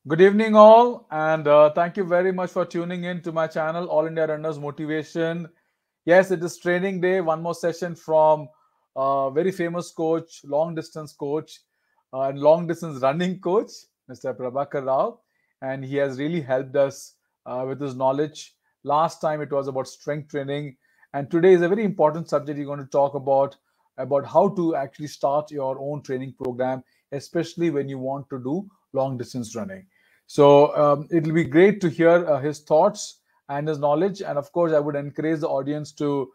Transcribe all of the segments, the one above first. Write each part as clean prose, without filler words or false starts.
Good evening, all, and thank you very much for tuning in to my channel, All India Runners Motivation. Yes, it is training day. One more session from very famous coach, long distance coach, and long distance running coach, Mr. Prabhakar Rao, and he has really helped us with his knowledge. Last time it was about strength training, and today is a very important subject you're going to talk about how to actually start your own training program, especially when you want to do long distance running. So it'll be great to hear his thoughts and his knowledge. And of course, I would encourage the audience to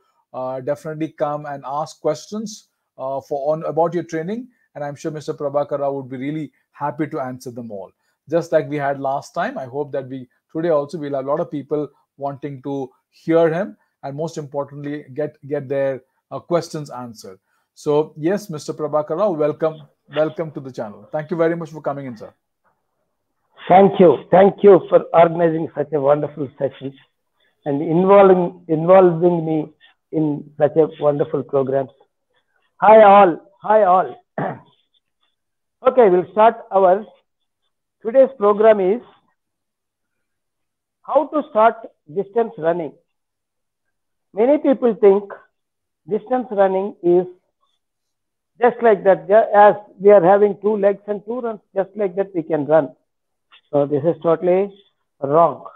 definitely come and ask questions for on about your training. And I'm sure Mr. Prabhakar Rao would be really happy to answer them all. Just like we had last time, I hope that we today also we'll have a lot of people wanting to hear him and most importantly get their questions answered. So yes, Mr. Prabhakar Rao, welcome to the channel. Thank you very much for coming in, sir. Thank you. Thank you for organizing such a wonderful session and involving me in such a wonderful programs. Hi all. Hi all. Okay, we'll start our today's program is how to start distance running. Many people think distance running is just like that, as we are having two legs and two runs, just like that we can run. So this is totally wrong.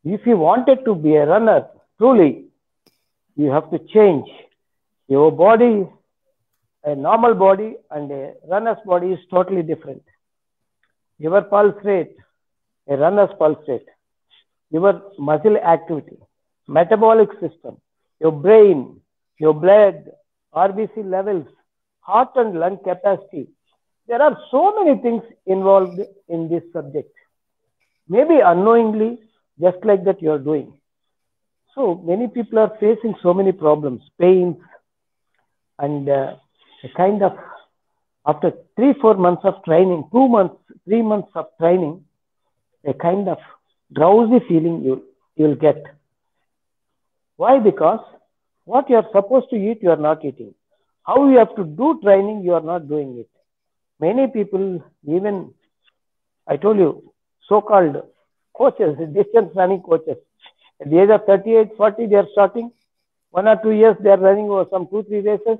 If you wanted to be a runner, truly, you have to change your body. A normal body and a runner's body is totally different. Your pulse rate, a runner's pulse rate, your muscle activity, metabolic system, your brain, your blood, RBC levels, heart and lung capacity. There are so many things involved in this subject. Maybe unknowingly, just like that you are doing. So many people are facing so many problems, pains, and a kind of after 3-4 months of training, 3 months of training, a kind of drowsy feeling you will get. Why? Because what you are supposed to eat, you are not eating. How you have to do training, you are not doing it. Many people, even I told you, so-called coaches, distance running coaches, at the age of 38, 40, they are starting. 1 or 2 years, they are running over some 2-3 races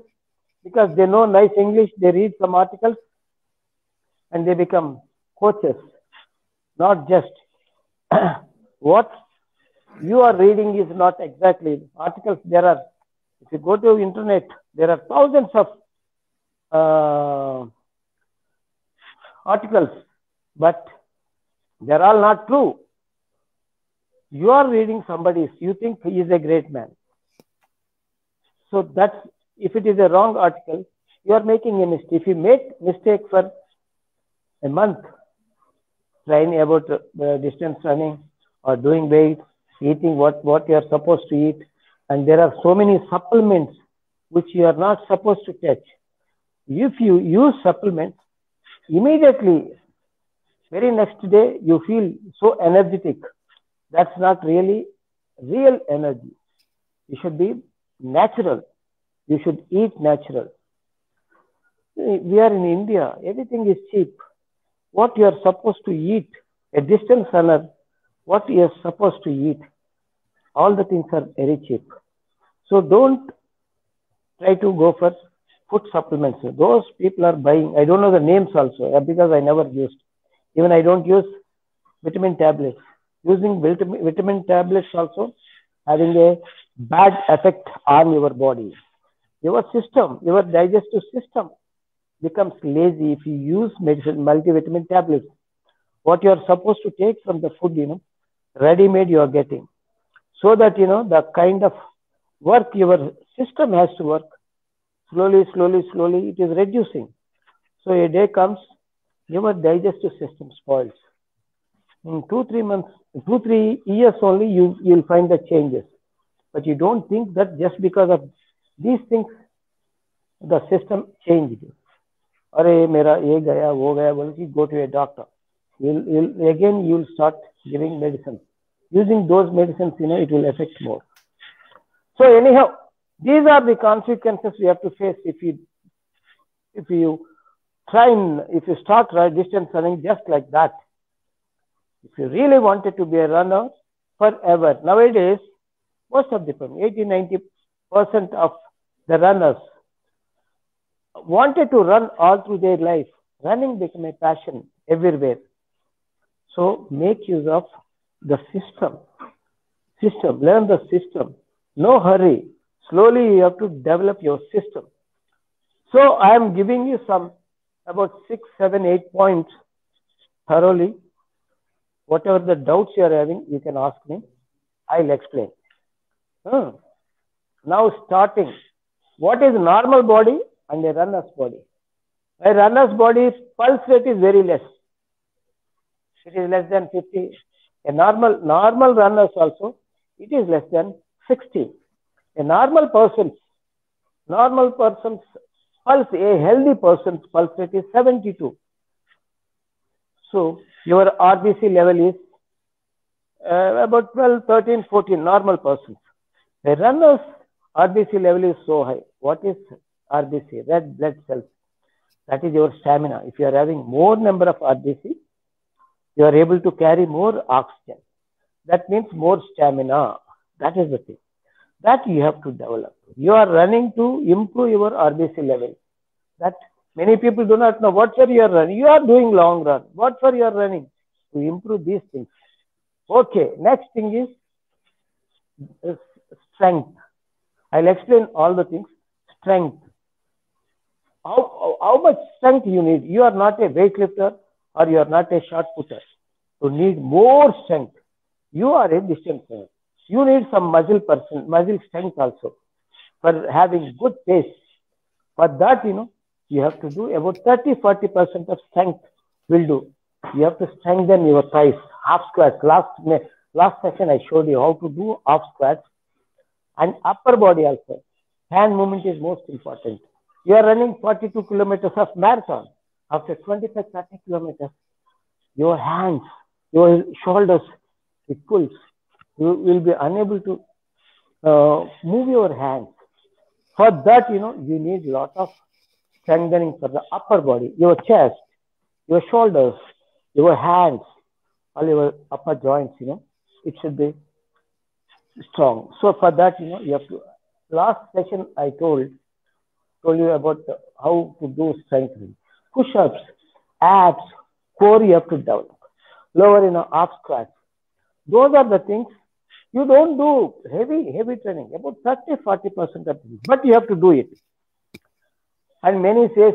because they know nice English, they read some articles, and they become coaches. Not just what you are reading is not exactly articles. There are, if you go to internet, there are thousands of articles, but they're all not true. You are reading somebody's, you think he is a great man. So that's, if it is a wrong article, you are making a mistake. If you make mistake for a month, training about distance running or doing weights, eating what you are supposed to eat, and there are so many supplements which you are not supposed to touch. If you use supplements, immediately, very next day, you feel so energetic. That's not really real energy. You should be natural. You should eat natural. We are in India. Everything is cheap. What you are supposed to eat, a distance runner, what you are supposed to eat, all the things are very cheap. So don't try to go for food supplements. Those people are buying, I don't know the names also because I never used. Even I don't use vitamin tablets. Using vitamin tablets also having a bad effect on your body. Your system, your digestive system becomes lazy if you use multivitamin tablets. What you are supposed to take from the food, ready-made you are getting. So that, the kind of work your system has to work, slowly, it is reducing. So a day comes, your digestive system spoils. In 2-3 months, 2-3 years only, you'll find the changes. But you don't think that just because of these things, the system changed. Arey, mera ye gaya, wo gaya, go to a doctor. You'll start giving medicine. Using those medicines, it will affect more. So anyhow, these are the consequences we have to face if you start distance running just like that. If you really wanted to be a runner forever, nowadays, most of the time, 80-90% of the runners wanted to run all through their life. Running became a passion everywhere. So make use of the system. Learn the system. No hurry. Slowly you have to develop your system. So I am giving you some about 6, 7, 8 points thoroughly. Whatever the doubts you are having, you can ask me. I'll explain. Now starting. What is normal body and a runner's body? A runner's body's pulse rate is very less. It is less than 50. A normal runners also, it is less than 60. A normal person's pulse, a healthy person's pulse rate is 72. So your RBC level is about 12, 13, 14, normal persons. A runner's RBC level is so high. What is RBC? Red blood cells. That is your stamina. If you are having more number of RBC, you are able to carry more oxygen. That means more stamina. That is the thing. That you have to develop. You are running to improve your RBC level. That many people do not know. What for you are running? You are doing long run. What for you are running? To improve these things. Okay. Next thing is strength. I'll explain all the things. Strength. How much strength you need? You are not a weightlifter or you are not a shot putter. You need more strength. You are a distance runner. You need some muscle strength also for having good pace. For that, you have to do about 30-40% of strength will do. You have to strengthen your thighs. Half squats. Last session I showed you how to do half squats. And upper body also. Hand movement is most important. You are running 42 kilometers of marathon. After 25-30 kilometers, your hands, your shoulders, it pulls. You will be unable to move your hands. For that, you need a lot of strengthening for the upper body, your chest, your shoulders, your hands, all your upper joints, it should be strong. So for that, you have to, last session I told you about how to do strengthening. Push-ups, abs, core you have to develop. Lower, half squats. Those are the things. You don't do heavy training, about 30-40% of things, but you have to do it. And many says,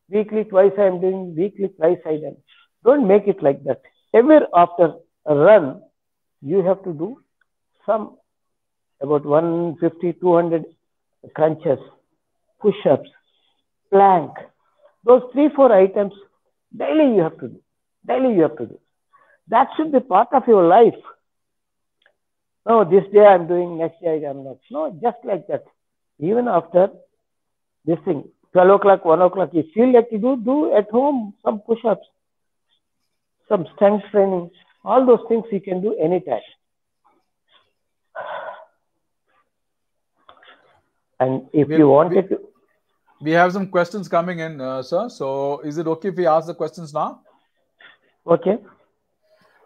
weekly twice I am doing, weekly twice I am. Don't make it like that. Every after a run, you have to do some about 150-200 crunches, push-ups, plank. Those 3-4 items daily you have to do. That should be part of your life. No, this day I'm doing, next day I'm not. No, just like that. Even after this thing, 12 o'clock, 1 o'clock, you feel like you do at home some push-ups, some strength training. All those things you can do anytime. And if you wanted to... We have some questions coming in, sir. So is it okay if we ask the questions now? Okay.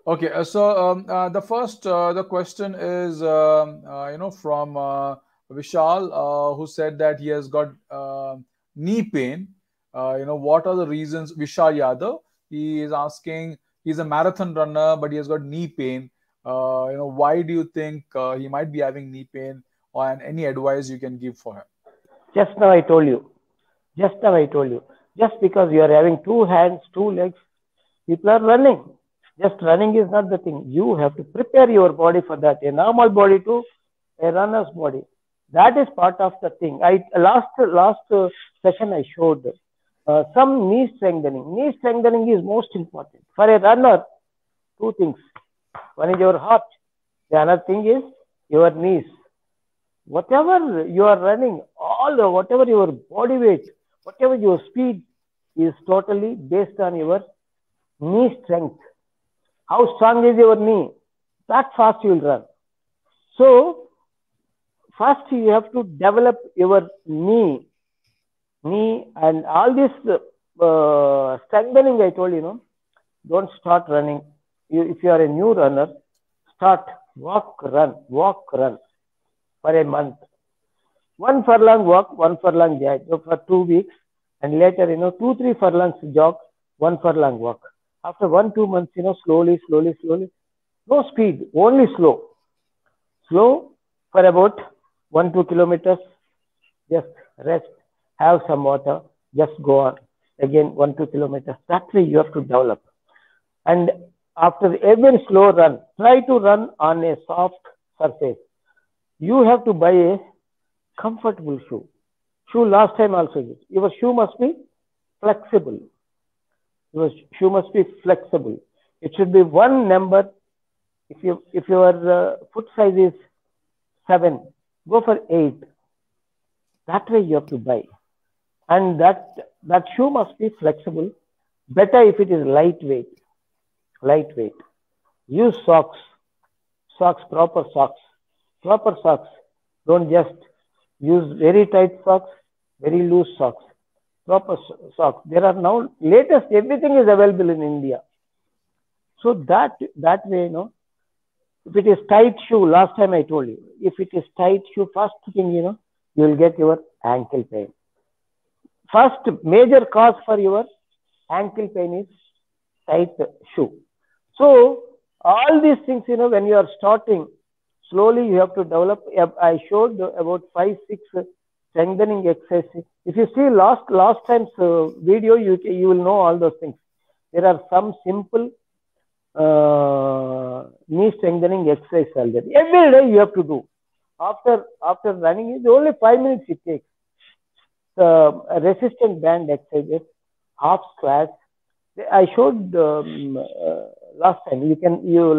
Okay. So the first the question is from Vishal, who said that he has got knee pain. What are the reasons? Vishal Yadav. He is asking. He's a marathon runner, but he has got knee pain. Why do you think he might be having knee pain? And any advice you can give for him? Just now I told you. Just because you are having 2 hands, 2 legs, people are running. Just running is not the thing. You have to prepare your body for that. A normal body to a runner's body. That is part of the thing. Last session I showed some knee strengthening. Knee strengthening is most important. For a runner, 2 things. One is your heart. The other thing is your knees. Whatever you are running, whatever your body weight, whatever your speed is totally based on your knee strength. How strong is your knee? That fast you will run. So, first you have to develop your knee and all this strengthening I told you, don't start running if you are a new runner, start walk, run for a month. 1 furlong walk, 1 furlong jog for 2 weeks, and later, 2-3 furlongs jog, 1 furlong walk. After 1-2 months, slowly, no speed, only slow for about 1-2 kilometers. Just rest, have some water, just go on again 1-2 kilometers. That way you have to develop. And after every slow run, try to run on a soft surface. You have to buy a comfortable shoe. Last time also, your shoe must be flexible. It should be one number. If your foot size is 7, go for 8. That way you have to buy. And that shoe must be flexible. Better if it is lightweight. Use socks, proper socks. Don't just use very tight socks, very loose socks. Proper socks. There are now latest, everything is available in India. So that way, if it is tight shoe, last time I told you, if it is tight shoe, first thing, you will get your ankle pain. First major cause for your ankle pain is tight shoe. So all these things, when you are starting, slowly you have to develop. I showed about 5-6 strengthening exercises. If you see last time's video, you will know all those things. There are some simple knee strengthening exercises already. Every day you have to do. After running, it's only 5 minutes it takes. Resistant band exercises, half squats. I showed last time.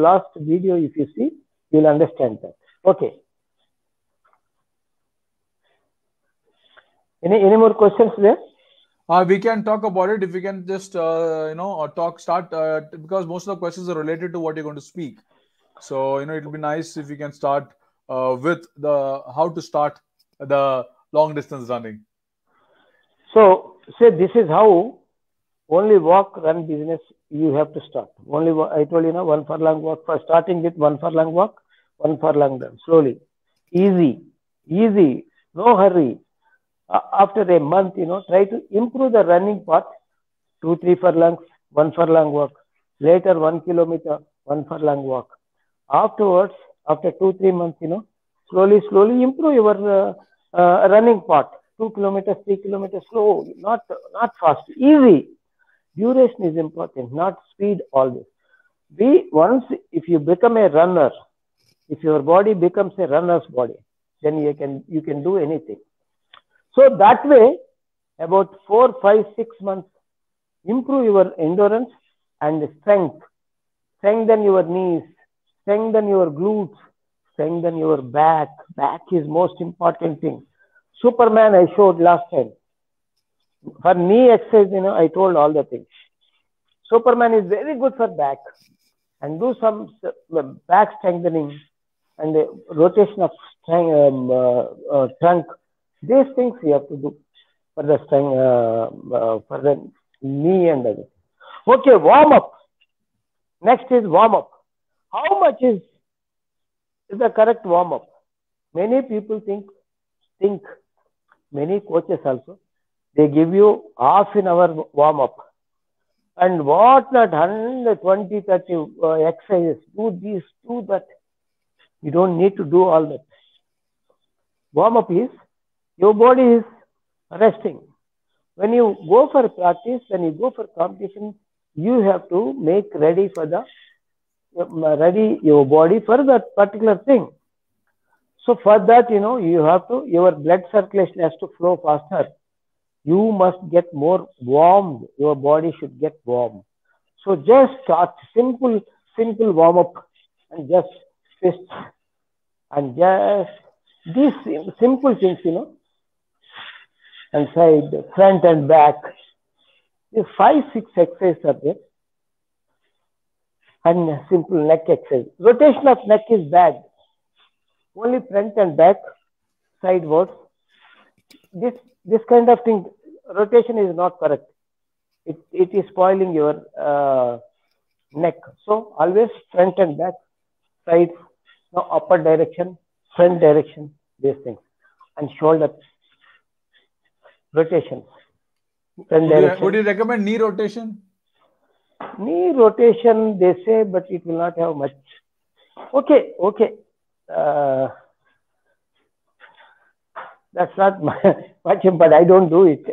Last video, if you see, you will understand that. Okay. Any more questions there? We can talk about it if we can just start because most of the questions are related to what you're going to speak. So it'll be nice if we can start with how to start the long distance running. So say this is how only walk run business you have to start. Only I told you 1 furlong walk. For starting with 1 furlong walk, 1 furlong run slowly, easy, no hurry. After a month, try to improve the running part. 2-3 furlongs, 1 furlong walk. Later 1 kilometer, 1 furlong walk. Afterwards, after 2-3 months, slowly improve your running part. 2 kilometers, 3 kilometers, slow, not fast, easy. Duration is important, not speed always. If you become a runner, if your body becomes a runner's body, then you can do anything. So that way, about 4, 5, 6 months, improve your endurance and strength. Strengthen your knees, strengthen your glutes, strengthen your back. Back is most important thing. Superman I showed last time. For knee exercise, I told all the things. Superman is very good for back. And do some back strengthening and rotation of trunk. These things you have to do for the for the knee and everything. Okay, warm up. Next is warm up. How much is the correct warm up? Many people think many coaches also, they give you half an hour warm up. And what not 120, 30 exercises. Do this, do that. You don't need to do all that. Warm up is, your body is resting. When you go for practice, when you go for competition, you have to make ready your body for that particular thing. So for that, you have to, your blood circulation has to flow faster. You must get more warm. Your body should get warm. So just start simple warm up and just fists and just these simple things, and side, front and back. These 5, 6 exercises are there. And simple neck exercise. Rotation of neck is bad. Only front and back, sidewards. This kind of thing, rotation is not correct. It is spoiling your neck. So always front and back, sides, now upper direction, front direction, these things. And shoulder rotation, front direction. Would you recommend knee rotation? Knee rotation, they say, but it will not have much. Okay. That's not much, but I don't do it.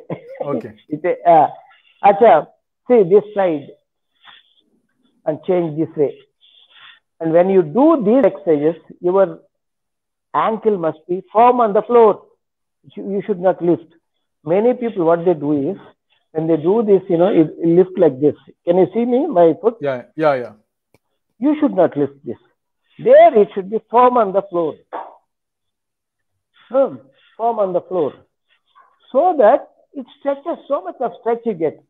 Okay. Acha, see this side and change this way. And when you do these exercises, your ankle must be firm on the floor. You should not lift. Many people, what they do is, when they do this, it lift like this. Can you see me, my foot? Yeah. You should not lift this. There, it should be firm on the floor. Firm on the floor. So that it stretches, so much of stretch you get.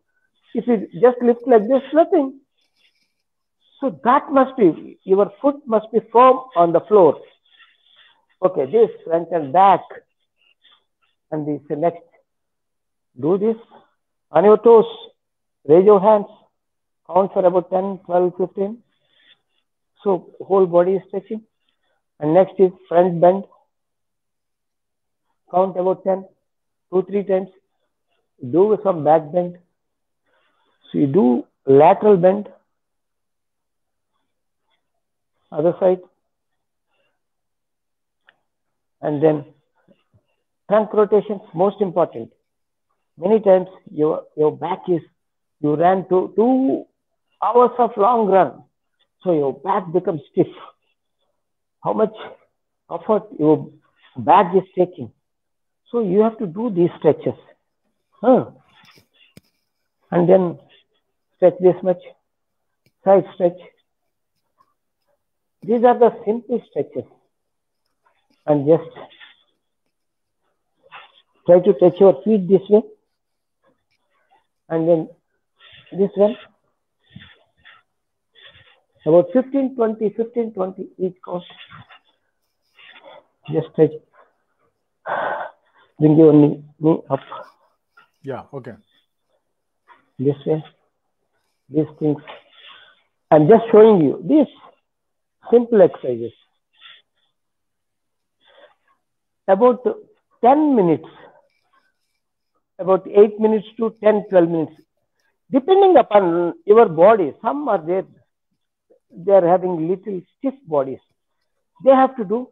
If you just lift like this, nothing. So that must be, your foot must be firm on the floor. Okay, this front and back. And this next. Do this on your toes. Raise your hands. Count for about 10, 12, 15. So whole body is stretching. And next is front bend. Count about 10, 2-3 times. Do some back bend. So you do lateral bend. Other side. And then trunk rotations, most important. Many times your back is, you ran 2 hours of long run. So your back becomes stiff. How much effort your back is taking. So you have to do these stretches. And then stretch this much. Side stretch. These are the simple stretches. And just try to touch your feet this way. And then this one. About 15, 20 each count. Just stretch. Bring your knee up. Yeah, okay. This way. These things. I'm just showing you these simple exercises. About 10 minutes. About 8 minutes to 10, 12 minutes. Depending upon your body. Some are there. They are having little stiff bodies. They have to do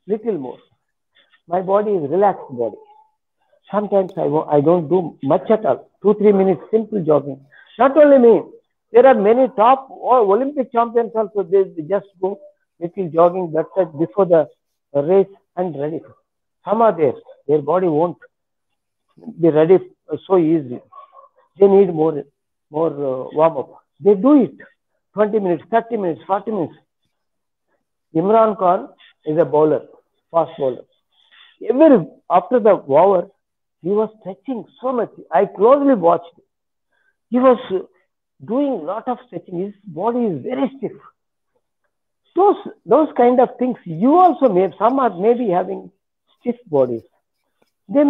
little more. My body is relaxed body. Sometimes I don't do much at all. 2-3 minutes simple jogging. Not only me. There are many top Olympic champions also. They just go little jogging before the race and ready. Some are there. Their body won't be ready so easily. They need more warm up. They do it. 20 minutes, 30 minutes, 40 minutes. Imran Khan is a bowler, fast bowler. After the over, he was stretching so much. I closely watched. He was doing a lot of stretching. His body is very stiff. Those kind of things, you also some are maybe having stiff bodies. They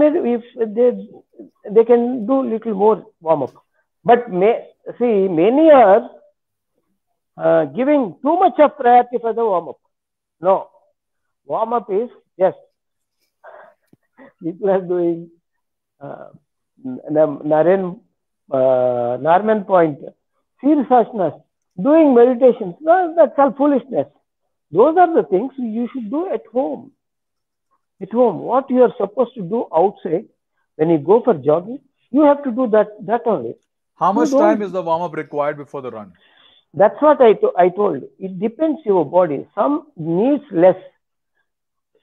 can do little more warm up. But many are giving too much of priority for the warm up. No, warm up is just people are doing Norman Point, Sirsasanas, doing meditations. No, that's all foolishness. Those are the things you should do at home. At home, what you are supposed to do outside, when you go for jogging, you have to do that only. How much time is the warm-up required before the run? That's what I told. It depends your body. Some needs less.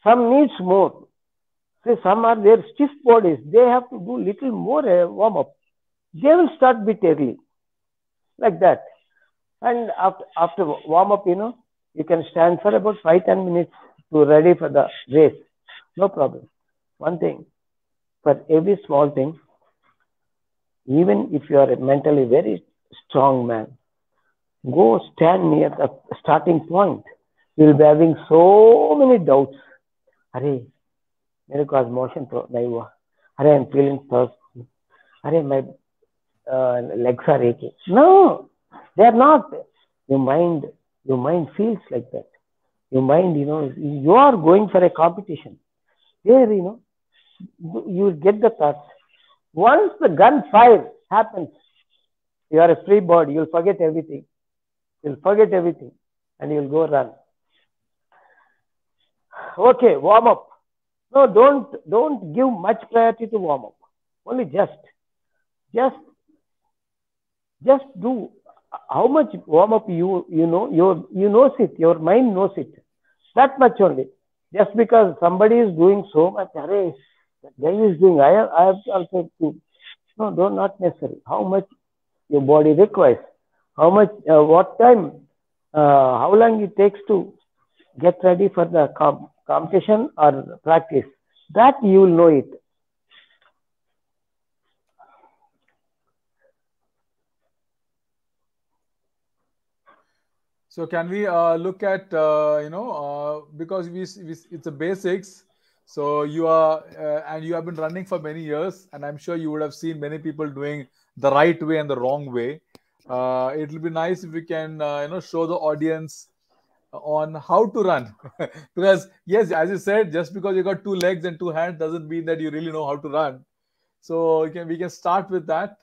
Some needs more. See, some are their stiff bodies. They have to do little more warm-up. They will start bit early. Like that. And after warm-up, you can stand for about 5-10 minutes to ready for the race. No problem. One thing, for every small thing, even if you are a mentally very strong man, go stand near the starting point. You will be having so many doubts. Arey, mere ko aaj motion nahi hua. Arey, I'm feeling thirsty. Arey, my legs are aching. No, they are not. Your mind feels like that. Your mind, you are going for a competition. There, you get the thoughts. Once the gunfire happens, you are a free bird. You'll forget everything. And you'll go run. Okay, warm up. No, don't give much priority to warm up. Only just do how much warm up you know it. Your mind knows it. That much only. Just because somebody is doing so much, that guy is doing. I have also to. No, not necessary. How much your body requires? How much? What time? How long it takes to get ready for the competition or practice? That you will know it. So can we look at because it's the basics. So you are and you have been running for many years, and I'm sure you would have seen many people doing the right way and the wrong way. It will be nice if we can show the audience on how to run because yes, as you said, just because you got two legs and two hands doesn't mean that you really know how to run. So we can start with that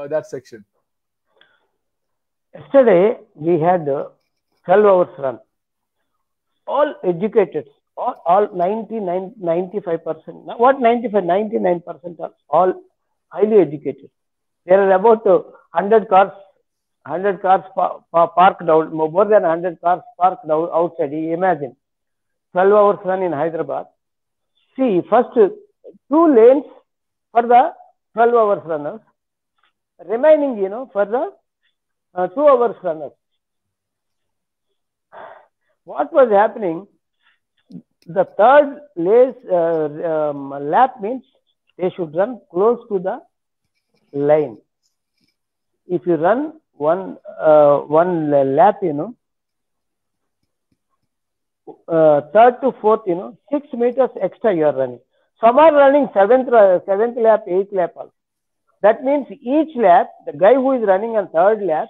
that section. Yesterday we had 12 hours run. All educated, all 95%, what 95, 99% are all highly educated. There are about 100 cars parked out, more than 100 cars parked outside. You imagine 12 hours run in Hyderabad. See, first 2 lanes for the 12 hours runners, remaining, for the 2 hours runners. What was happening? The third lap means they should run close to the line. If you run one lap, third to fourth, 6 meters extra you are running. Some are running seventh lap, 8th lap also. That means each lap, the guy who is running on third lap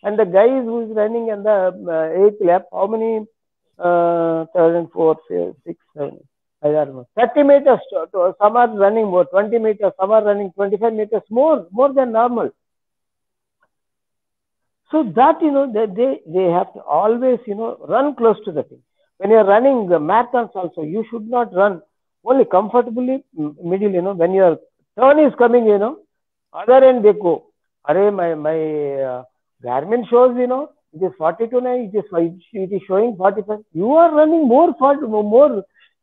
and the guy who is running on the 8th lap, how many? 4, 6, 7, I don't know. 30 meters. Some are running more, 20 meters. Some are running 25 meters more than normal. So that they have to always run close to the thing. When you are running the marathons also, you should not run only comfortably middle. When your turn is coming, other end they go. My Garmin shows it is 42.9. It is showing 45. You are running more.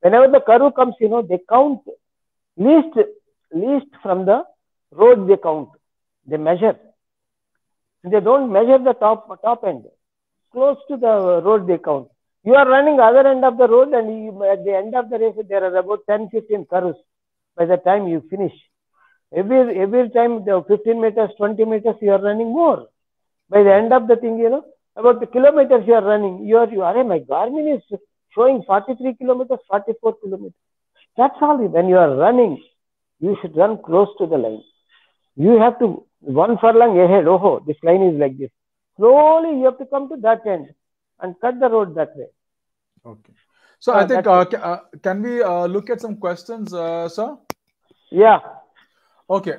Whenever the curve comes, they count least from the road. They count. They measure. They don't measure the top end. Close to the road they count. You are running other end of the road, and at the end of the race there are about 10-15 curves. By the time you finish, every time the 15 meters, 20 meters you are running more. By the end of the thing, about the kilometers you are running, my Garmin is showing 43 kilometers, 44 kilometers. That's all. When you are running, you should run close to the line. You have to 1 furlong ahead. Oh, this line is like this. Slowly you have to come to that end and cut the road that way. Okay. So I think can we look at some questions, sir? Yeah. Okay.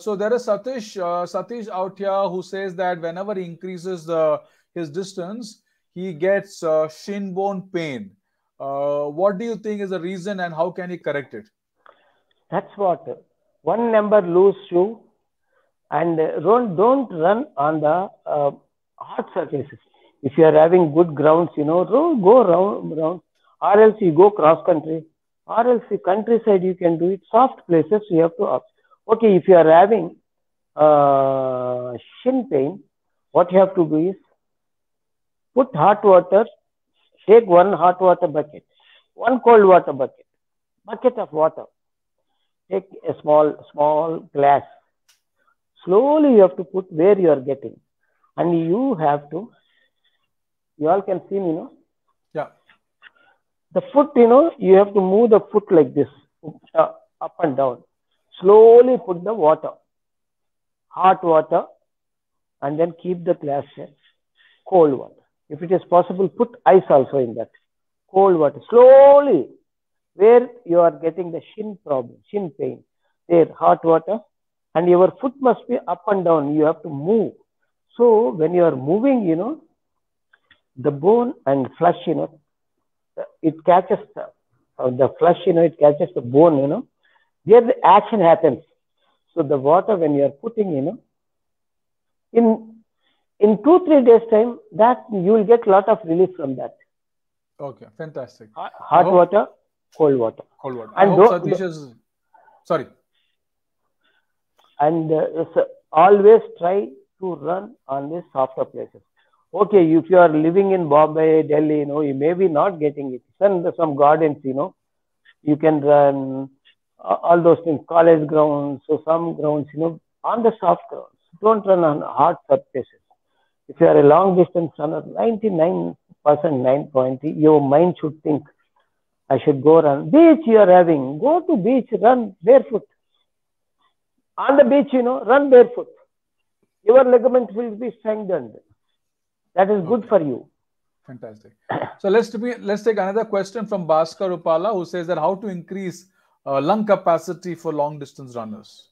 So there is Satish out here who says that whenever he increases his distance, he gets shin bone pain. What do you think is the reason, and how can he correct it? That's what. 1 number loose shoe, and don't run on the hard surfaces. If you are having good grounds, go round, or else you go cross country, or else countryside you can do it. Soft places you have to up. Okay, if you are having shin pain, what you have to do is put hot water. Take 1 hot water bucket, 1 cold water bucket of water. Take a small glass. Slowly you have to put where you are getting, and you have to. You all can see me, Yeah. The foot, you have to move the foot like this, up and down. Slowly put the water, hot water, and then keep the glass there. cold water. If it is possible, put ice also in that. Cold water. Slowly, where you are getting the shin problem, shin pain, there, hot water, and your foot must be up and down. You have to move. So when you are moving, the bone and flesh, it catches the flesh, it catches the bone, there the action happens. So the water, when you are putting, in 2-3 days time, that you will get a lot of relief from that. Okay, fantastic. Hot water, cold water. Cold water. And I hope Satish is... Sorry. And always try to run on the softer places. Okay, if you are living in Bombay, Delhi, you may be not getting it. Some gardens, you can run all those things, college grounds, so some grounds, on the soft grounds. Don't run on hard surfaces. If you are a long distance runner, 99%, 9.0, your mind should think, I should go run. Beach you are having, go to beach, run barefoot. On the beach, run barefoot. Your ligaments will be strengthened. That is good for you. Fantastic. So let's take another question from Bhaskar Upala, who says that how to increase lung capacity for long distance runners.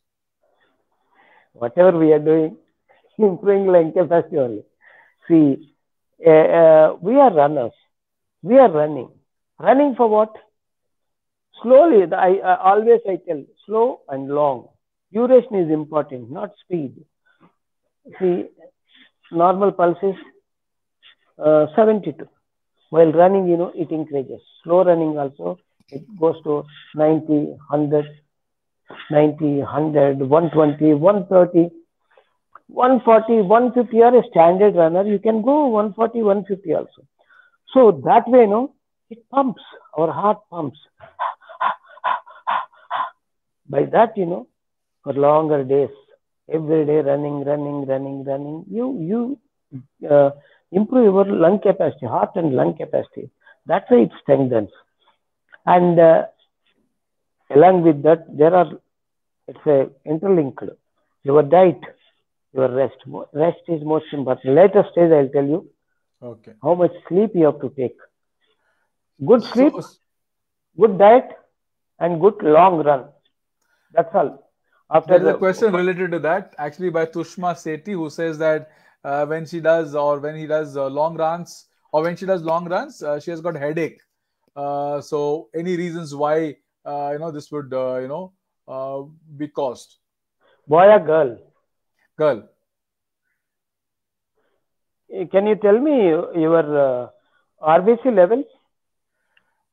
Whatever we are doing, improving lung capacity only. See, we are runners. We are running. Running for what? Slowly. I tell, slow and long. Duration is important, not speed. See, normal pulse is 72. While running, it increases. Slow running also, it goes to 90, 100, 90, 100, 120, 130, 140, 150. You are a standard runner. You can go 140, 150 also. So that way, it pumps. Our heart pumps. By that, for longer days, every day running, you improve your lung capacity, heart and lung capacity. That's why it strengthens. And along with that, it's interlinked. Your diet, your rest. Rest is most important. Later stage, I'll tell you how much sleep you have to take. Good sleep, good diet, and good long run. That's all. There is a question related to that, actually by Tushma Sethi, who says that when he does long runs, she has got headache. So any reasons why this would be caused? Boy or girl? Girl. Can you tell me your RBC levels?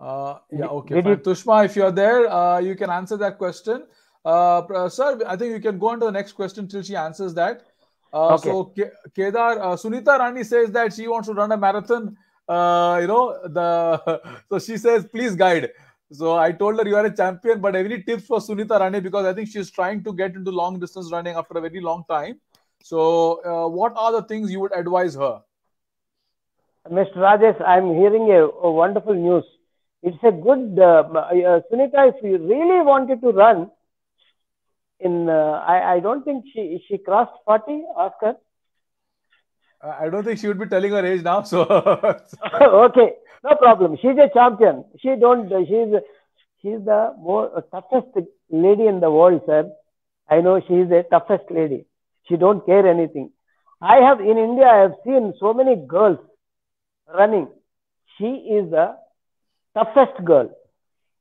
Yeah, okay. Fine. Tushma, if you're there, you can answer that question. Sir, I think you can go on to the next question till she answers that. Okay. So Kedar, Sunita Rani says that she wants to run a marathon. So she says, please guide. So I told her you are a champion, but any tips for Sunita Rani, because I think she's trying to get into long distance running after a very long time. So what are the things you would advise her? Mr. Rajesh, I'm hearing a wonderful news. It's a good, Sunita, if you really wanted to run, I don't think she crossed 40, ask her. I don't think she would be telling her age now, so. Okay, no problem. She's a champion. She's the toughest lady in the world, sir. I know she's the toughest lady. She don't care anything. In India, I have seen so many girls running. She is the toughest girl.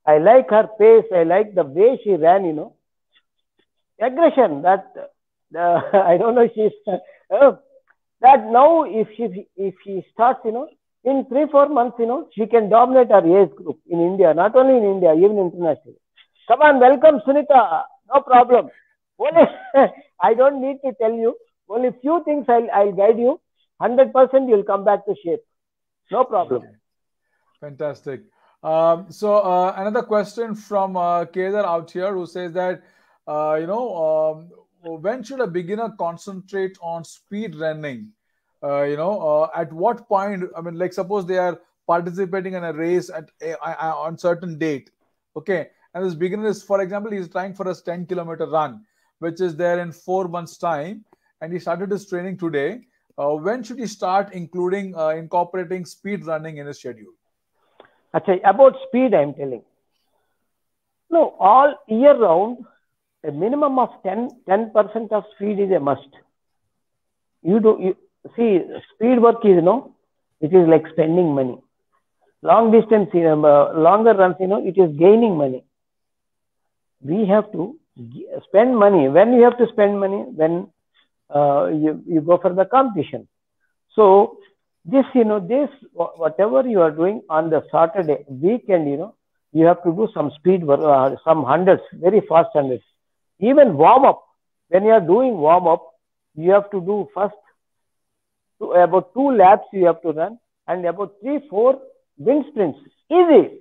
I like her pace. I like the way she ran, Aggression, that, I don't know, that now if she starts, in 3-4 months, she can dominate her age group in India, not only in India, even internationally. Come on, welcome Sunita, no problem. Only, I don't need to tell you, only few things I'll guide you, 100% you'll come back to shape. No problem. Okay. Fantastic. So another question from Kedar out here, who says that, when should a beginner concentrate on speed running? At what point? I mean, like suppose they are participating in a race on certain date, okay, and this beginner is, for example, he's trying for a 10-kilometer run, which is there in 4 months' time, and he started his training today. when should he start incorporating speed running in his schedule? Actually, about speed, I am telling. No, all year round, a minimum of 10% of speed is a must. You see, speed work is, it is like spending money. Long distance, longer runs, it is gaining money. We have to spend money. When you have to spend money, when you go for the competition. So this, whatever you are doing on the Saturday weekend, you have to do some speed work, some hundreds, very fast hundreds. Even warm up. When you are doing warm up, you have to do first about 2 laps you have to run, and about 3-4 wind sprints. Easy.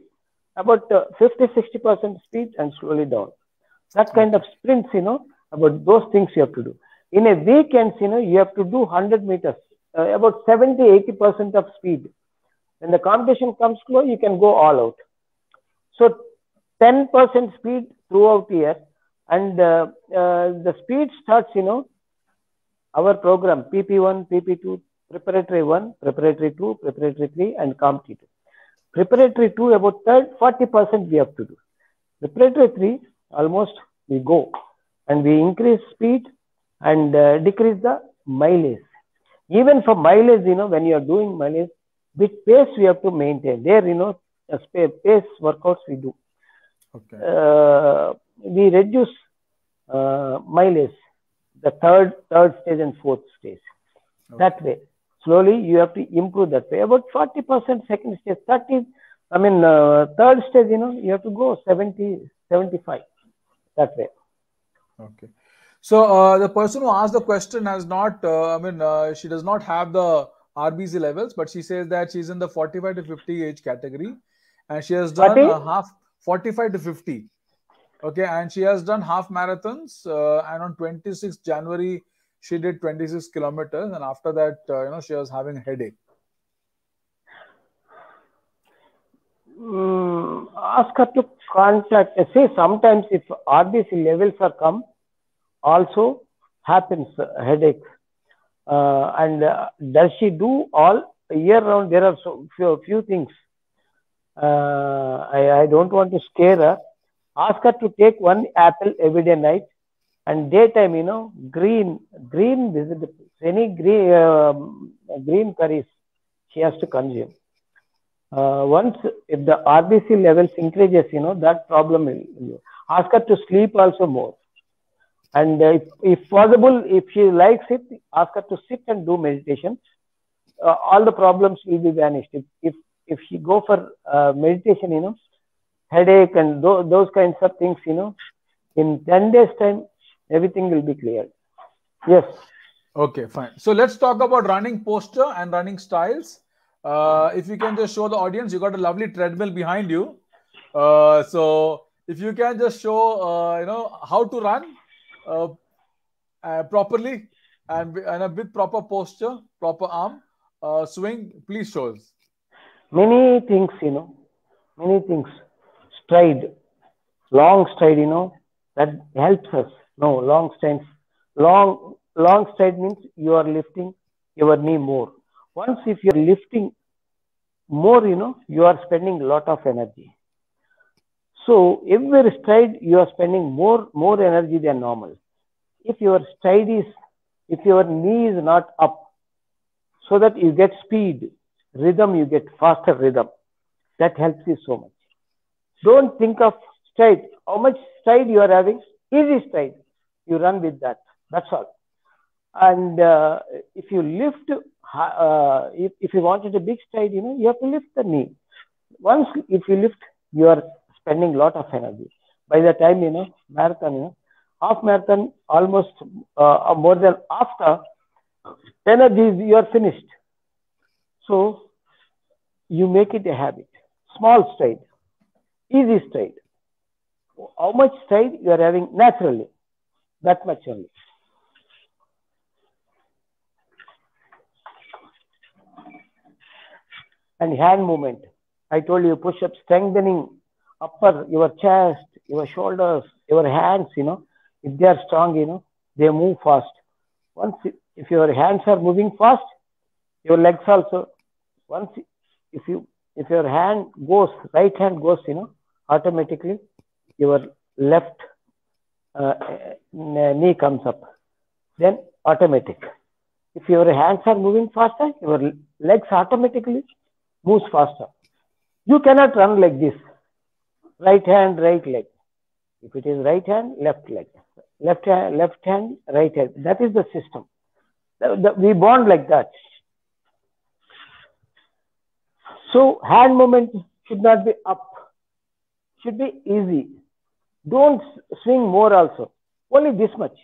About 50-60% speed and slowly down. That kind of sprints, about those things you have to do. In a weekend, you have to do 100 meters, about 70-80% of speed. When the competition comes close, you can go all out. So 10% speed throughout the year, and the speed starts, our program, PP1, PP2, Preparatory 1, Preparatory 2, Preparatory 3, and Competitive. Preparatory 2, about 40% we have to do. Preparatory 3, almost we go, and we increase speed and decrease the mileage. Even for mileage, when you are doing mileage, which pace we have to maintain. There, pace workouts we do. Okay. We reduce mileage, the third stage and fourth stage. Okay. That way. Slowly, you have to improve that way. About 40% second stage, 30, third stage, you have to go 70, 75. That way. Okay. So the person who asked the question has not, she does not have the RBC levels, but she says that she's in the 45 to 50 age category, and she has done half 45 to 50. Okay, and she has done half marathons, and on 26th January she did 26 kilometers, and after that, she was having a headache. Ask her to contact. See, sometimes if RBC levels are come, also happens headache. And does she do all year round? There are few things. I don't want to scare her. Ask her to take 1 apple every day night, and daytime, green vegetables, any green curries she has to consume. Once if the RBC levels increases, that problem will. Ask her to sleep also more. And if possible, if she likes it, ask her to sit and do meditation. All the problems will be vanished. If she go for meditation, headache and those kinds of things, in 10 days time, everything will be cleared. Yes. Okay, fine. So let's talk about running posture and running styles. If you can just show the audience, you got a lovely treadmill behind you. So if you can just show, how to run properly and with proper posture, proper arm swing, please show us. Many things, many things. Stride, long stride, that helps us. No, long strides. Long stride means you are lifting your knee more. Once if you are lifting more, you are spending a lot of energy. So every stride you are spending more energy than normal. If your knee is not up, so that you get speed, rhythm, you get faster rhythm. That helps you so much. Don't think of stride. How much stride you are having? Easy stride. You run with that. That's all. And if you lift, if you wanted a big stride, you have to lift the knee. Once if you lift, you are spending a lot of energy. By the time, marathon, half marathon, almost more than after energy, you are finished. So you make it a habit. Small stride, easy stride. How much stride you are having naturally? That much only. And hand movement. I told you push up, strengthening upper, your chest, your shoulders, your hands, if they are strong, they move fast. Once If your hands are moving fast, your legs also. Once if your hand goes, right hand goes, automatically your left knee comes up. Then automatic. If your hands are moving faster, your legs automatically moves faster. You cannot run like this. Right hand, right leg. If it is right hand, left leg. Left hand, right hand. That is the system. We bond like that. So hand movement should not be up. Should be easy. Don't swing more also. Only this much.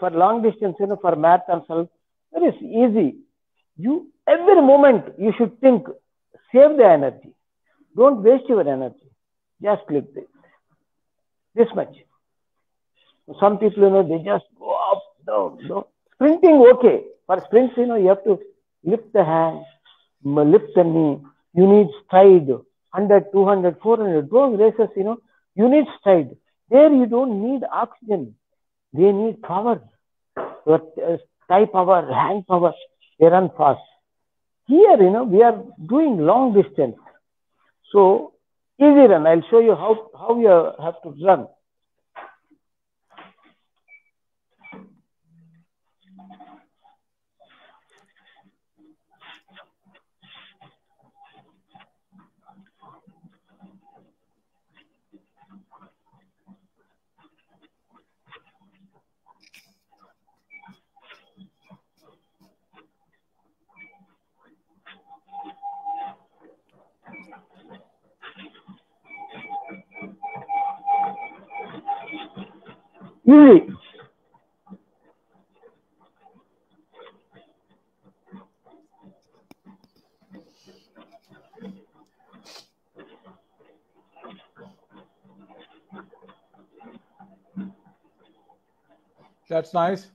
For long distance, for marathon, that is easy. Every moment you should think, save the energy. Don't waste your energy. Just click this much. Some people, they just go up, down. Sprinting, okay. For sprints, you have to lift the hand, lift the knee. You need stride. 100, 200, 400. Those races, you need stride. There you don't need oxygen. They need power. Your thigh power, hand power, they run fast. Here, we are doing long distance. So, easy run. I'll show you how you have to run. Easy. That's nice.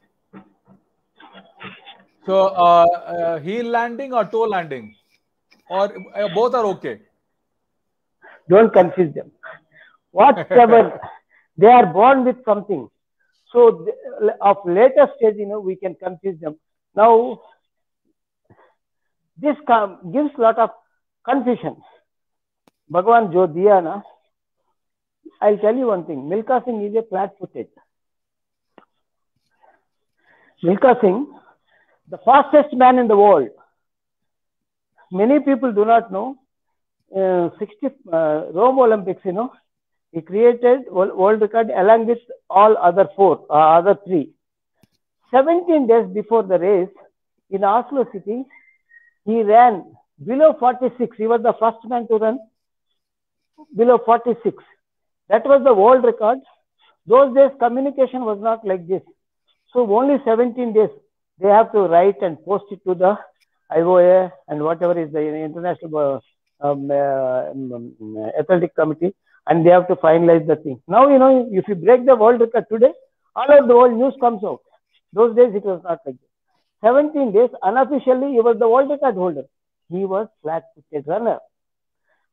So, heel landing or toe landing? Or both are okay? Don't confuse them. Whatever, they are born with something. So, of later stage, we can confuse them. Now, this gives lot of confusion. Bhagwan jo diya na, I'll tell you one thing. Milkha Singh is a flat-footed. Milkha Singh, the fastest man in the world. Many people do not know. 60 Rome Olympics, he created world record along with all other three. 17 days before the race in Oslo city, he ran below 46. He was the first man to run below 46. That was the world record. Those days communication was not like this. So only 17 days they have to write and post it to the IOA and whatever is the international athletic committee, and they have to finalize the thing. Now, if you break the world record today, all of the world news comes out. Those days it was not like this. 17 days, unofficially, he was the world record holder. He was flat-footed runner.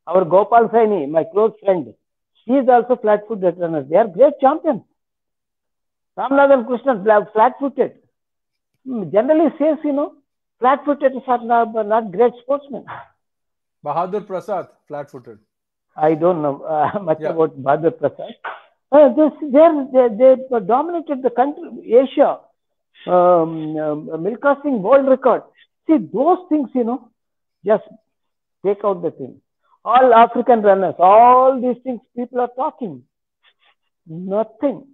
Our Gopal Saini, my close friend, he is also flat-footed runner. They are great champions. Ramanathan Krishnan, flat-footed. Generally says, flat-footed are not great sportsmen. Bahadur Prasad, flat-footed. I don't know much about Bahadur Prasad. They dominated the country, Asia. Milkha Singh world record. See, those things, just take out the thing. All African runners, all these things people are talking. Nothing.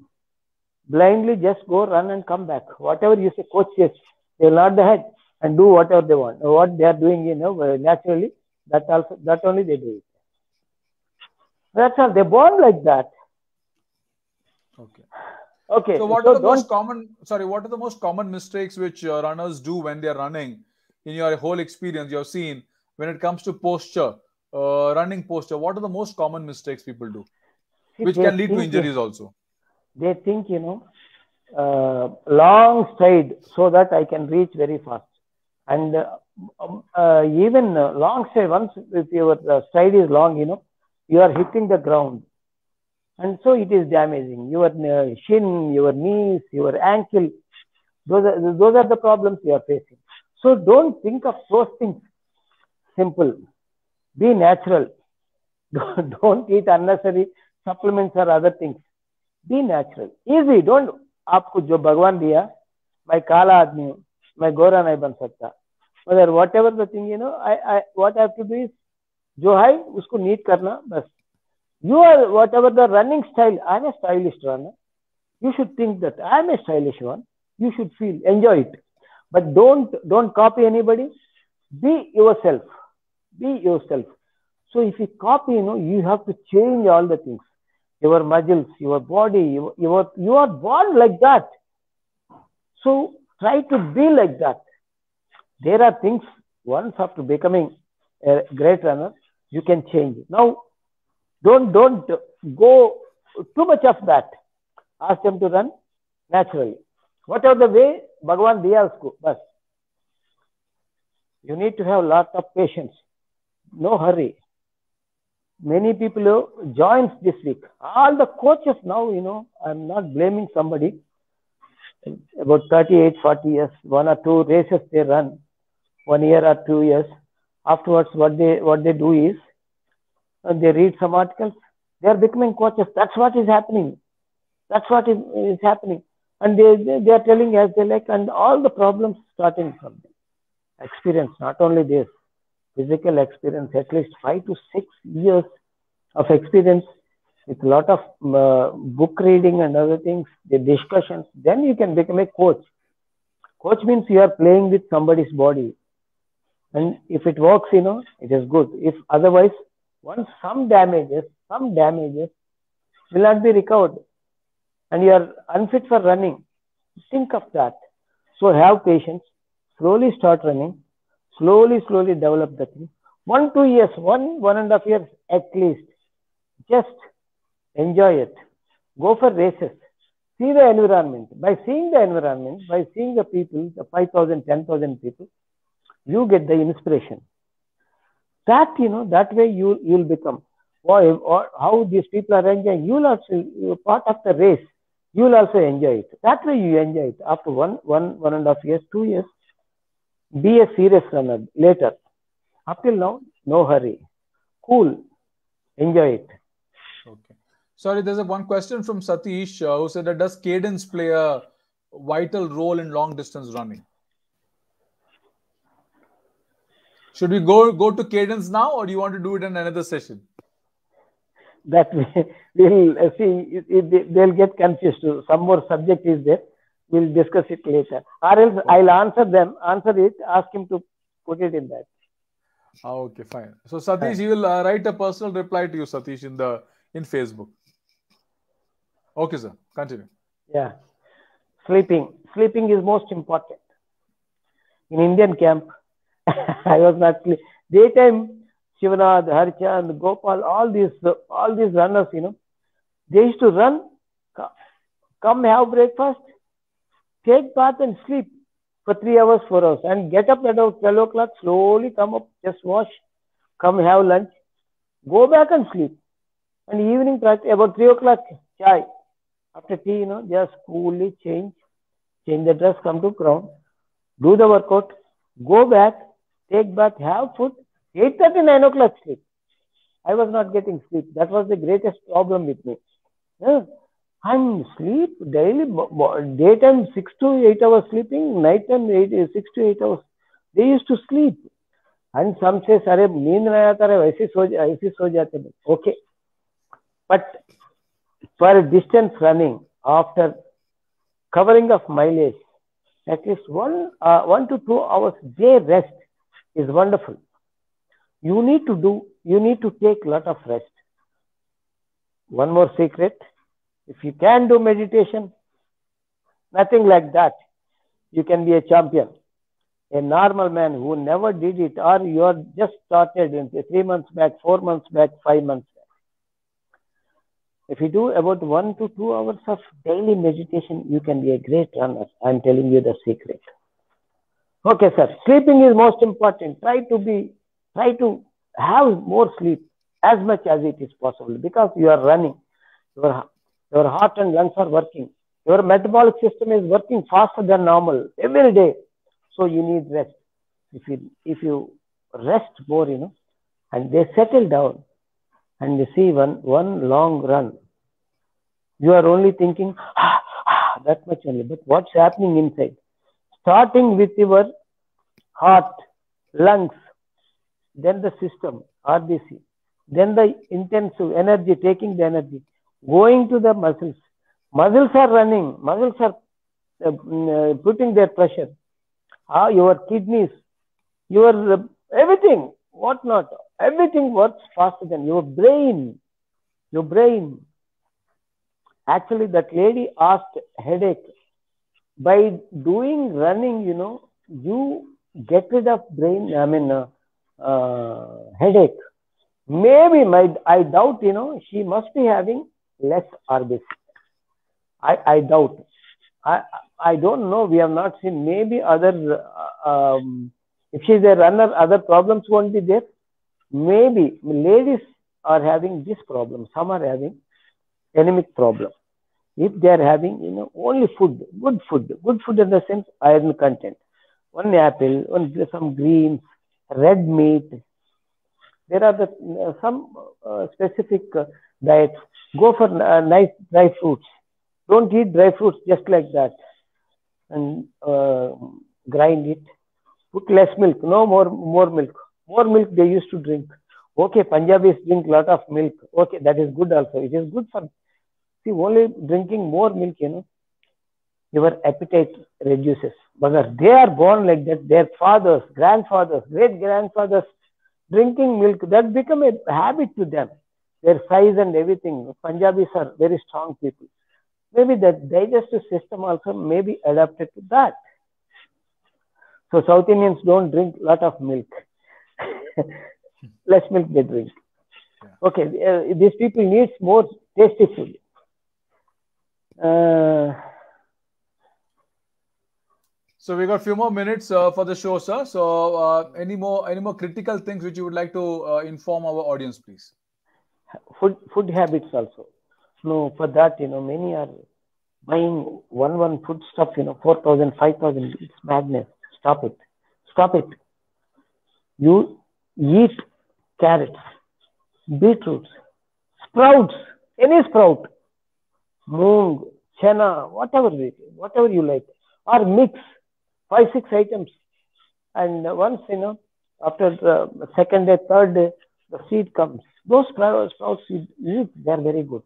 Blindly just go run and come back. Whatever you say, coach says, they will nod the head and do whatever they want. What they are doing, naturally, that only they do it. That's all. They born like that. Okay. So what are the most common mistakes which runners do when they are running? In your whole experience, you have seen when it comes to posture, running posture. What are the most common mistakes people do, which can lead to injuries also? They think, long stride so that I can reach very fast. And even long stride, once if your stride is long, you are hitting the ground. And so it is damaging your shin, your knees, your ankle. Those are the problems we are facing. So don't think of those things simple. Be natural. Don't eat unnecessary supplements or other things. Be natural. Easy. Don't आपको जो भगवान दिया, मैं काला आदमी हूँ, मैं गोरा नहीं बन सकता. Whether whatever the thing, what I have to do is जो है उसको नीट करना बस. You are whatever the running style. I am a stylish runner. You should think that I am a stylish one. You should feel, enjoy it. But don't copy anybody. Be yourself. Be yourself. So if you copy, you have to change all the things. Your muscles, your body, you are born like that. So try to be like that. There are things, once after becoming a great runner, you can change. Now, don't go too much of that. Ask them to run naturally. Whatever the way Bhagavan diya usko, bas. You need to have a lot of patience. No hurry. Many people joins this week. All the coaches now, I'm not blaming somebody. About 38, 40 years, 1 or 2 races they run, 1 year or 2 years. Afterwards, what they do is, they read some articles. They are becoming coaches. That's what is happening. That's what is happening. And they are telling as they like, and all the problems starting from them. Experience, not only this, physical experience, at least 5 to 6 years of experience with a lot of book reading and other things, the discussions, then you can become a coach. Coach means you are playing with somebody's body. And if it works, it is good. If otherwise, once some damages will not be recovered and you are unfit for running, think of that. So have patience, slowly start running, slowly develop the thing. 1, 2 years, 1.5 years at least. Just enjoy it. Go for races. See the environment. By seeing the environment, by seeing the people, the 5,000, 10,000 people, you get the inspiration. That, that way you'll become. Or how these people are enjoying. You'll also, part of the race, you'll also enjoy it. That way you enjoy it. After 1.5 years, 2 years, be a serious runner later. Up till now, no hurry. Cool. Enjoy it. Okay. Sorry, there's one question from Satish who said that does cadence play a vital role in long distance running? Should we go to cadence now, or do you want to do it in another session? That we'll see. They'll get confused. Some more subject is there. We'll discuss it later. Or else I'll answer it, ask him to put it in that. Okay, fine. So Satish, he will write a personal reply to you, Satish, in Facebook. Okay, sir. Continue. Yeah. Sleeping is most important. In Indian camp, I was not sleeping. Daytime, Shivanath, Harchand, Gopal, all these runners, they used to run, come have breakfast, take bath and sleep for 3 hours, 4 hours, and get up at about 12 o'clock, slowly come up, just wash, come have lunch, go back and sleep. And evening, about 3 o'clock, chai. After tea, just coolly change the dress, come to ground, do the workout, go back, take bath, have food, 8:30, 9 o'clock sleep. I was not getting sleep. That was the greatest problem with me. Yeah. I'm sleep daily, daytime 6 to 8 hours sleeping, nighttime 6 to 8 hours. They used to sleep. And some say, "Sare, नींद नहीं आता रे, ऐसे सो जाते हैं." Okay. But for distance running, after covering of mileage, at least 1 to 2 hours day rest is wonderful. You need to take a lot of rest. One more secret. If you can do meditation, nothing like that, you can be a champion. A normal man who never did it, or you are just started in 3 months back, 4 months back, 5 months back. If you do about 1 to 2 hours of daily meditation, you can be a great runner. I'm telling you the secret. Okay, sir. Sleeping is most important. Try to have more sleep as much as it is possible, because you are running. Your heart and lungs are working. Your metabolic system is working faster than normal every day. So you need rest. If you rest more, and they settle down and they see one long run, you are only thinking that much only. But what's happening inside? Starting with your heart, lungs, then the system, RBC, then the intensive energy, taking the energy, going to the muscles. Muscles are running, muscles are putting their pressure. Your kidneys, your everything, whatnot, everything works faster than your brain. Your brain. Actually, that lady asked headache. By doing running, you get rid of brain, headache. Maybe I doubt, she must be having less RBC. I doubt. I don't know. We have not seen. Maybe other, if she's a runner, other problems won't be there. Maybe ladies are having this problem. Some are having anemic problem. If they are having, only food, good food in the sense iron content, one apple, some greens, red meat. There are some specific diets. Go for nice dry fruits. Don't eat dry fruits just like that. And grind it. Put less milk. No more milk. More milk they used to drink. Okay, Punjabis drink lot of milk. Okay, that is good also. It is good for. See, only drinking more milk, your appetite reduces. But they are born like that. Their fathers, grandfathers, great-grandfathers drinking milk, that become a habit to them. Their size and everything. Punjabis are very strong people. Maybe the digestive system also may be adapted to that. So South Indians don't drink lot of milk. Less milk they drink. Yeah. Okay, these people need more tasty food. So we got a few more minutes for the show, sir. So any more critical things which you would like to inform our audience, please? Food habits also. No, for that, many are buying one food stuff, 4,000, 5,000. It's madness. Stop it. You eat carrots, beetroots, sprouts, any sprout, moong, chana, whatever you like, or mix 5-6 items, and once after the second day, third day, the seed comes. Those sprouts you eat, they are very good.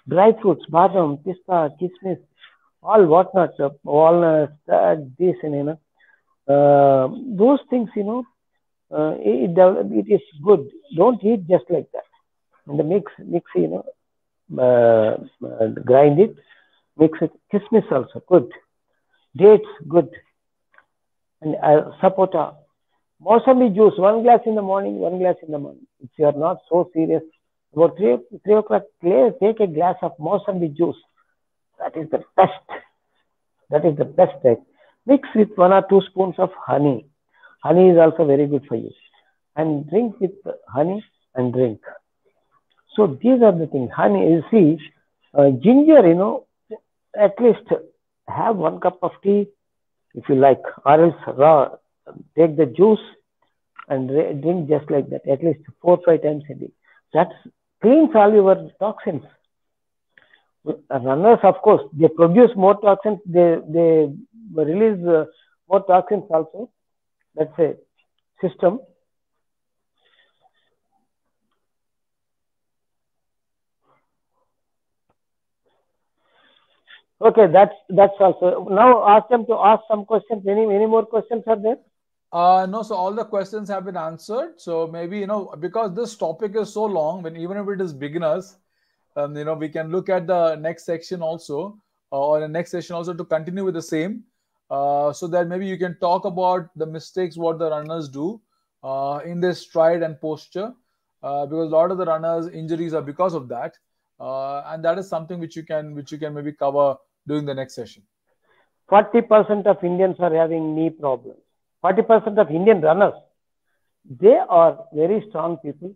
Dry fruits, badam, pista, kismis, all whatnot, walnuts, this and those things, it is good. Don't eat just like that. In the mix, grind it, mix it. Kismis also good. Dates good. And sapota. Mosami juice, 1 glass in the morning, 1 glass in the morning. If you are not so serious, about 3 o'clock, take a glass of Mosami juice. That is the best. Diet. Mix with 1 or 2 spoons of honey. Honey is also very good for you. And drink with honey and drink. So these are the things. Honey, you see, ginger, at least have 1 cup of tea if you like, or else raw. Take the juice and drink just like that, at least 4-5 times a day. That cleans all your toxins. Runners, of course, they produce more toxins. They release more toxins also. That's a system. Okay, that's also. Now ask them to ask some questions. Any more questions are there? No, so all the questions have been answered. So maybe, because this topic is so long, even if it is beginners, we can look at the next section also, or the next session also to continue with the same, so that maybe you can talk about the mistakes what the runners do in their stride and posture, because a lot of the runners' injuries are because of that, and that is something which you can maybe cover during the next session. 40% of Indians are having knee problems. 40% of Indian runners, they are very strong people.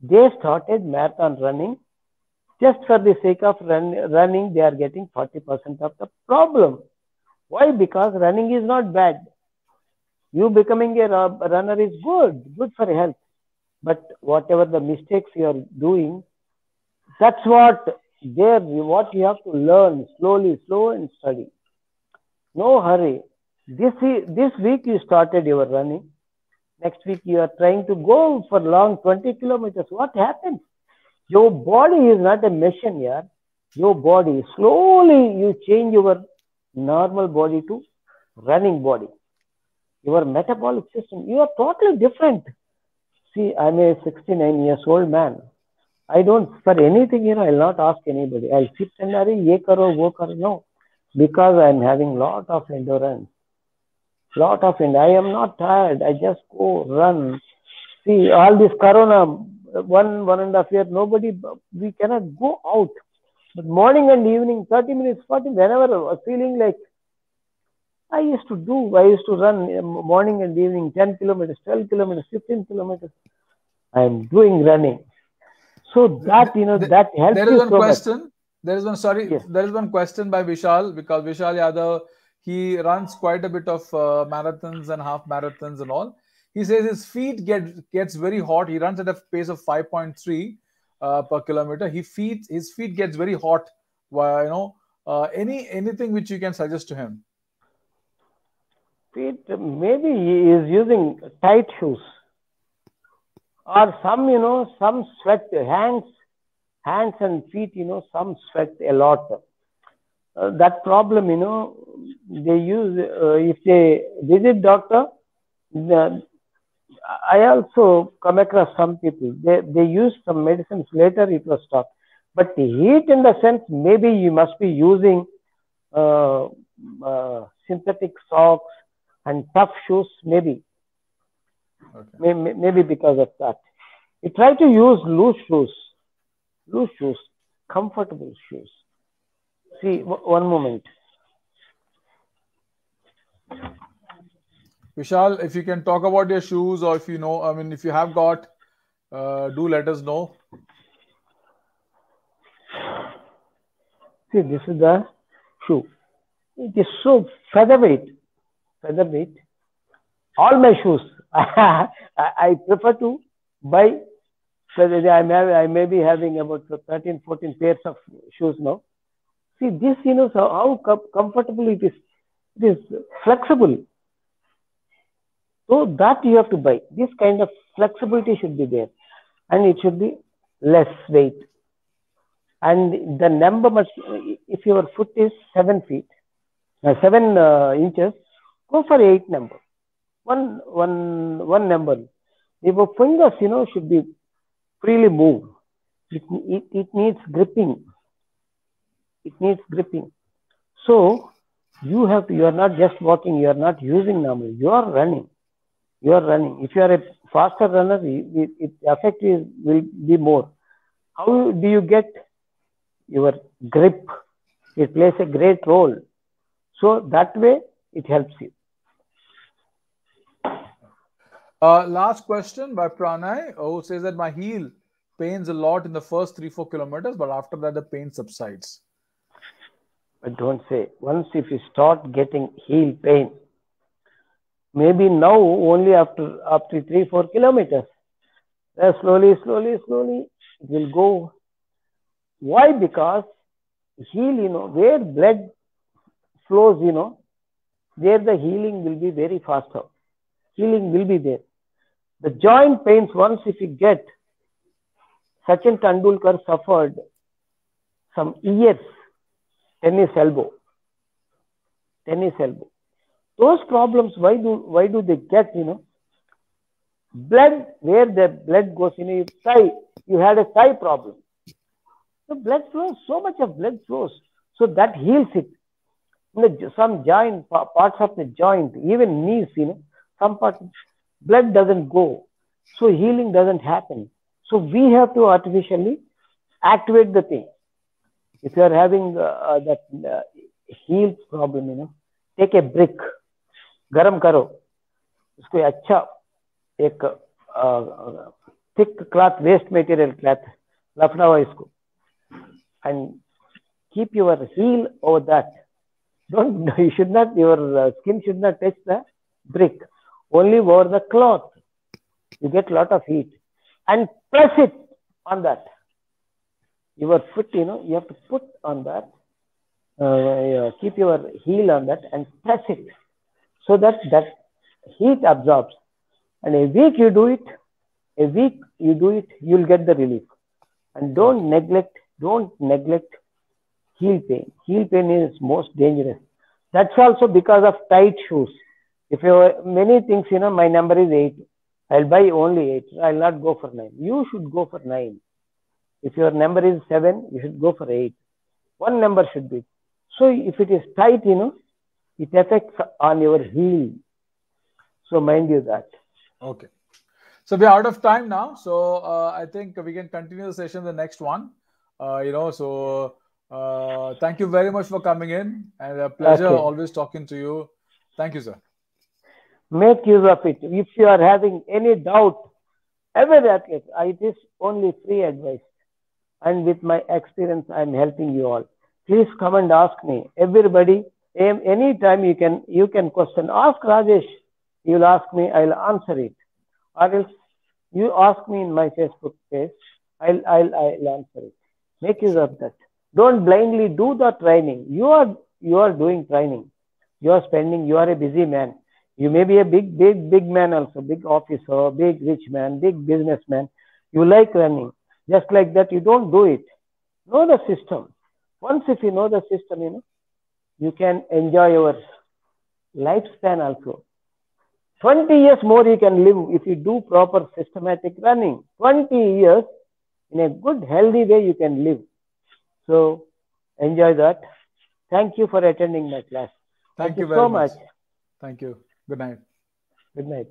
They started marathon running Just for the sake of running, they are getting 40% of the problem. Why? Because running is not bad. You becoming a runner is good for health. But whatever the mistakes you are doing, that's what you have to learn slowly, slow and steady. No hurry. This week you started your running. Next week you are trying to go for long 20 kilometers. What happens? Your body is not a machine here. Your body, slowly you change your normal body to running body. Your metabolic system, you are totally different. See, I'm a 69 years old man. I don't, for anything, I'll not ask anybody. I'll sit and ye karo, wo karo. No, because I'm having lot of endurance. I am not tired. I just go run. See, all this corona, 1.5 years, we cannot go out. But morning and evening, 30 minutes, 40, whenever I was feeling like, I used to run morning and evening, 10 kilometers, 12 kilometers, 15 kilometers. I am doing running. So that, that helps there is you one so question. much. There is one, sorry, Yes. There is one question by Vishal, because Vishal Yadav, he runs quite a bit of marathons and half marathons and all. He says his feet gets very hot. He runs at a pace of 5.3 per kilometer. His feet gets very hot. Anything which you can suggest to him? Feet, maybe he is using tight shoes. Or some sweat, hands and feet, some sweat a lot. That problem, they use, if they visit doctor, I also come across some people, they use some medicines, later it was stopped. But the heat, in the sense, maybe you must be using synthetic socks and tough shoes, maybe. Okay. Maybe because of that. You try to use loose shoes, comfortable shoes. See, one moment. Vishal, if you can talk about your shoes, or if if you have got, do let us know. See, this is the shoe. It is so featherweight. All my shoes, I prefer to buy. I may be having about 13, 14 pairs of shoes now. See, this, so how comfortable it is. It is flexible. So that you have to buy. This kind of flexibility should be there. And it should be less weight. And the number must, if your foot is 7 inches, go for 8 number. One number. Your fingers, should be freely move. It needs gripping. So you are not just walking, you are not using normal, you are running. If you are a faster runner, it effect will be more. How do you get your grip? It plays a great role. So that way it helps you. Last question by Pranay, who says that my heel pains a lot in the first 3-4 kilometers, but after that the pain subsides. But don't say, once if you start getting heel pain, maybe now only after 3-4 kilometers, slowly it will go. Why? Because heel, where blood flows, there the healing will be very faster. Healing will be there. The joint pains, once if you get, Sachin Tendulkar suffered some years, tennis elbow. Those problems, why do they get, blood, where the blood goes, you had a thigh problem. The blood flows, so much of blood flows. So that heals it. Some joint, parts of the joint, even knees, some parts, blood doesn't go. So healing doesn't happen. So we have to artificially activate the thing. If you are having that heel problem, take a brick, garam karo, usko अच्छा एक thick cloth, waste material cloth, लफड़ा हुआ इसको, and keep your heel over that. You should not, your skin should not touch the brick, only over the cloth. You get a lot of heat. And press it on that. Your foot, you have to put on that, keep your heel on that and press it so that heat absorbs. And a week you do it, you'll get the relief. And don't neglect heel pain. Heel pain is most dangerous. That's also because of tight shoes. If you many things, my number is 8. I'll buy only 8. I'll not go for 9. You should go for 9. If your number is 7, you should go for 8. One number should be. So if it is tight, it affects on your heel. So mind you that. Okay. So we're out of time now. So I think we can continue the session, the next one. Thank you very much for coming in, and a pleasure always talking to you. Thank you, sir. Make use of it. If you are having any doubt, every athlete, it is only free advice. And with my experience, I'm helping you all. Please come and ask me. Everybody, anytime you can question. Ask Rajesh. You'll ask me, I'll answer it. Or else you ask me in my Facebook page, I'll answer it. Make use of that. Don't blindly do the training. You are doing training. You are a busy man. You may be a big man also, big officer, big rich man, big businessman. You like running. Just like that, you don't do it. Know the system. Once if you know the system, you can enjoy your lifespan also. 20 years more you can live if you do proper systematic running. 20 years in a good, healthy way you can live. So enjoy that. Thank you for attending my class. Thank you very so much. Thank you. Good night. Good night.